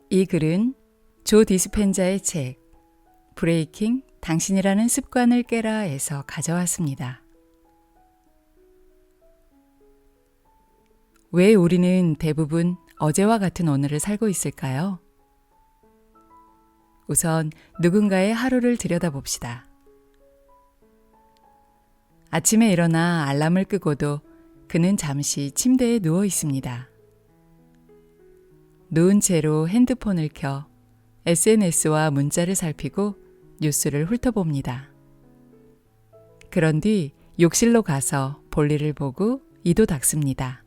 이 글은 조 디스펜자의 책 브레이킹 당신이라는 습관을 깨라에서 가져왔습니다. 왜 우리는 대부분 어제와 같은 오늘을 살고 있을까요? 우선 누군가의 하루를 들여다봅시다. 아침에 일어나 알람을 끄고도 그는 잠시 침대에 누워 있습니다. 누운 채로 핸드폰을 켜 SNS와 문자를 살피고 뉴스를 훑어봅니다. 그런 뒤 욕실로 가서 볼일을 보고 이도 닦습니다.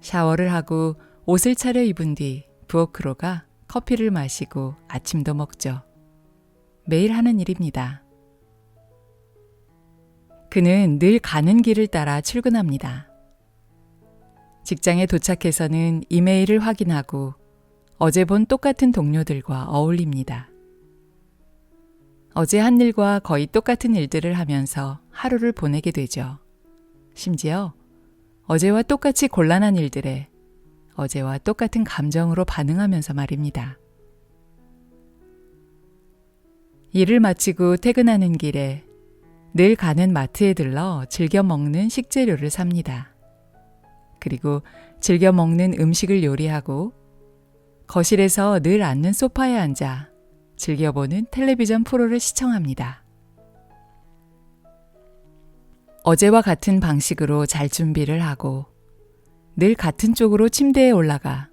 샤워를 하고 옷을 차려입은 뒤 부엌으로 가 커피를 마시고 아침도 먹죠. 매일 하는 일입니다. 그는 늘 가는 길을 따라 출근합니다. 직장에 도착해서는 이메일을 확인하고 어제 본 똑같은 동료들과 어울립니다. 어제 한 일과 거의 똑같은 일들을 하면서 하루를 보내게 되죠. 심지어 어제와 똑같이 곤란한 일들에 어제와 똑같은 감정으로 반응하면서 말입니다. 일을 마치고 퇴근하는 길에 늘 가는 마트에 들러 즐겨 먹는 식재료를 삽니다. 그리고 즐겨 먹는 음식을 요리하고 거실에서 늘 앉는 소파에 앉아 즐겨보는 텔레비전 프로를 시청합니다. 어제와 같은 방식으로 잘 준비를 하고 늘 같은 쪽으로 침대에 올라가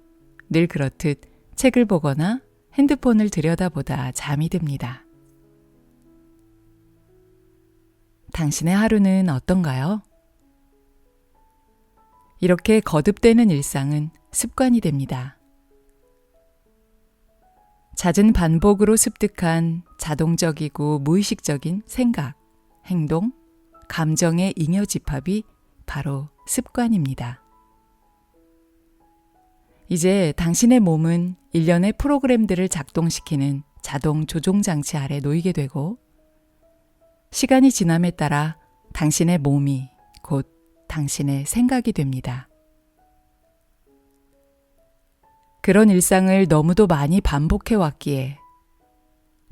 늘 그렇듯 책을 보거나 핸드폰을 들여다보다 잠이 듭니다. 당신의 하루는 어떤가요? 이렇게 거듭되는 일상은 습관이 됩니다. 잦은 반복으로 습득한 자동적이고 무의식적인 생각, 행동, 감정의 잉여 집합이 바로 습관입니다. 이제 당신의 몸은 일련의 프로그램들을 작동시키는 자동 조종 장치 아래 놓이게 되고 시간이 지남에 따라 당신의 몸이 곧 당신의 생각이 됩니다. 그런 일상을 너무도 많이 반복해 왔기에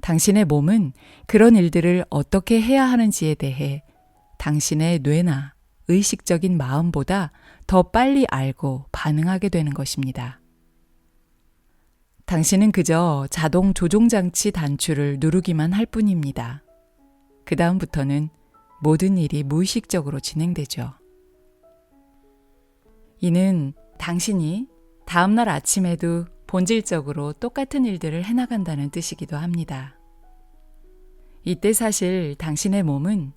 당신의 몸은 그런 일들을 어떻게 해야 하는지에 대해 당신의 뇌나 의식적인 마음보다 더 빨리 알고 반응하게 되는 것입니다. 당신은 그저 자동 조종장치 단추를 누르기만 할 뿐입니다. 그 다음부터는 모든 일이 무의식적으로 진행되죠. 이는 당신이 다음날 아침에도 본질적으로 똑같은 일들을 해나간다는 뜻이기도 합니다. 이때 사실 당신의 몸은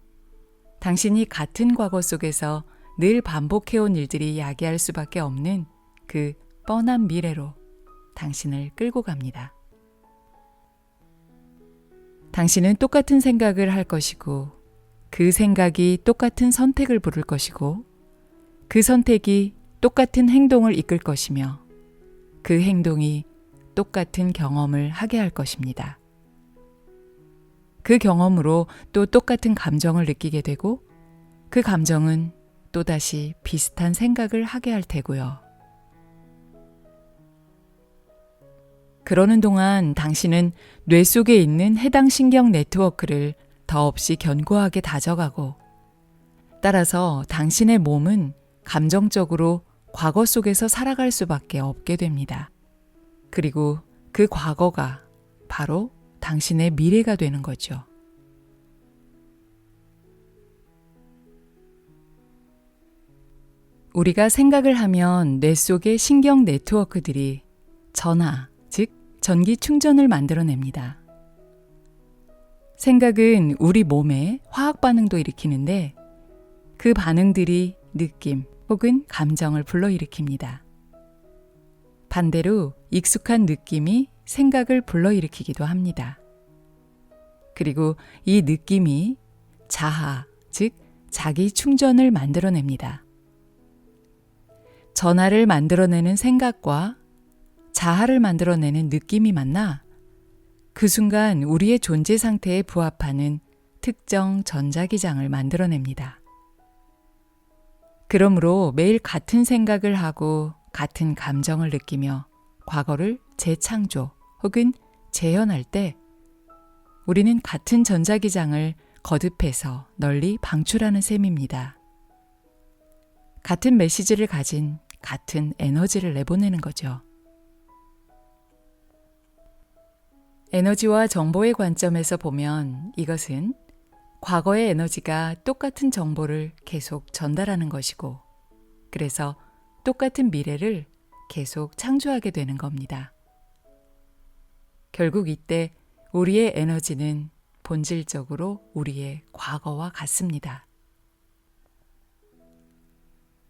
당신이 같은 과거 속에서 늘 반복해온 일들이 야기할 수밖에 없는 그 뻔한 미래로 당신을 끌고 갑니다. 당신은 똑같은 생각을 할 것이고 그 생각이 똑같은 선택을 부를 것이고 그 선택이 똑같은 행동을 이끌 것이며 그 행동이 똑같은 경험을 하게 할 것입니다. 그 경험으로 또 똑같은 감정을 느끼게 되고 그 감정은 또다시 비슷한 생각을 하게 할 테고요. 그러는 동안 당신은 뇌 속에 있는 해당 신경 네트워크를 더없이 견고하게 다져가고 따라서 당신의 몸은 감정적으로 과거 속에서 살아갈 수밖에 없게 됩니다. 그리고 그 과거가 바로 당신의 미래가 되는 거죠. 우리가 생각을 하면 뇌 속의 신경 네트워크들이 전하, 즉 전기 충전을 만들어냅니다. 생각은 우리 몸에 화학 반응도 일으키는데 그 반응들이 느낌 혹은 감정을 불러일으킵니다. 반대로 익숙한 느낌이 생각을 불러일으키기도 합니다. 그리고 이 느낌이 자아, 즉 자기 충전을 만들어냅니다. 전하를 만들어내는 생각과 자아를 만들어내는 느낌이 만나 그 순간 우리의 존재 상태에 부합하는 특정 전자기장을 만들어냅니다. 그러므로 매일 같은 생각을 하고 같은 감정을 느끼며 과거를 재창조 혹은 재현할 때 우리는 같은 전자기장을 거듭해서 널리 방출하는 셈입니다. 같은 메시지를 가진 같은 에너지를 내보내는 거죠. 에너지와 정보의 관점에서 보면 이것은 과거의 에너지가 똑같은 정보를 계속 전달하는 것이고, 그래서 똑같은 미래를 계속 창조하게 되는 겁니다. 결국 이때 우리의 에너지는 본질적으로 우리의 과거와 같습니다.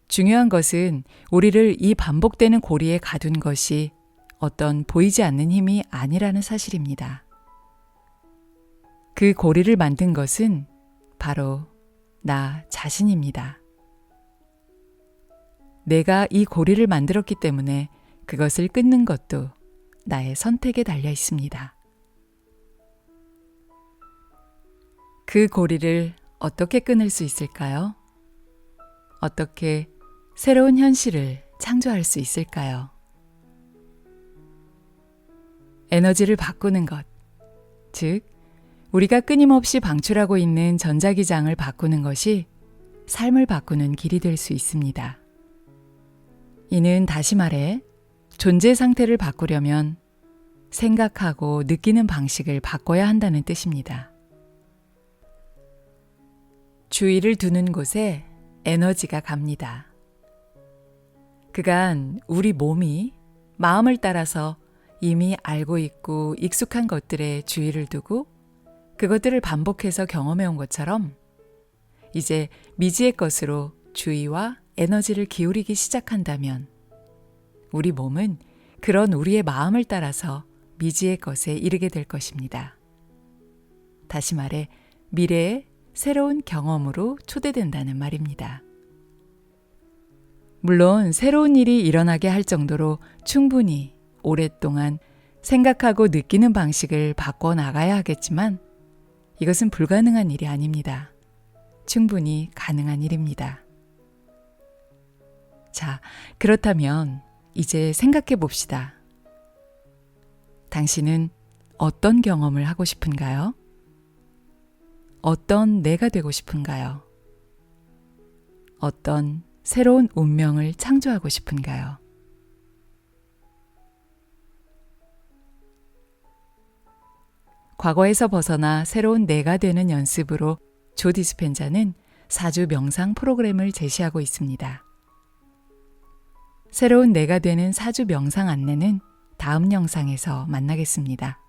중요한 것은 우리를 이 반복되는 고리에 가둔 것이 어떤 보이지 않는 힘이 아니라는 사실입니다. 그 고리를 만든 것은 바로 나 자신입니다. 내가 이 고리를 만들었기 때문에 그것을 끊는 것도 나의 선택에 달려 있습니다. 그 고리를 어떻게 끊을 수 있을까요? 어떻게 새로운 현실을 창조할 수 있을까요? 에너지를 바꾸는 것, 즉 우리가 끊임없이 방출하고 있는 전자기장을 바꾸는 것이 삶을 바꾸는 길이 될 수 있습니다. 이는 다시 말해 존재 상태를 바꾸려면 생각하고 느끼는 방식을 바꿔야 한다는 뜻입니다. 주의를 두는 곳에 에너지가 갑니다. 그간 우리 몸이 마음을 따라서 이미 알고 있고 익숙한 것들에 주의를 두고 그것들을 반복해서 경험해 온 것처럼 이제 미지의 것으로 주의와 에너지를 기울이기 시작한다면 우리 몸은 그런 우리의 마음을 따라서 미지의 것에 이르게 될 것입니다. 다시 말해 미래의 새로운 경험으로 초대된다는 말입니다. 물론 새로운 일이 일어나게 할 정도로 충분히 오랫동안 생각하고 느끼는 방식을 바꿔 나가야 하겠지만 이것은 불가능한 일이 아닙니다. 충분히 가능한 일입니다. 자, 그렇다면 이제 생각해 봅시다. 당신은 어떤 경험을 하고 싶은가요? 어떤 내가 되고 싶은가요? 어떤 새로운 운명을 창조하고 싶은가요? 과거에서 벗어나 새로운 내가 되는 연습으로 조 디스펜자는 4주 명상 프로그램을 제시하고 있습니다. 새로운 내가 되는 4주 명상 안내는 다음 영상에서 만나겠습니다.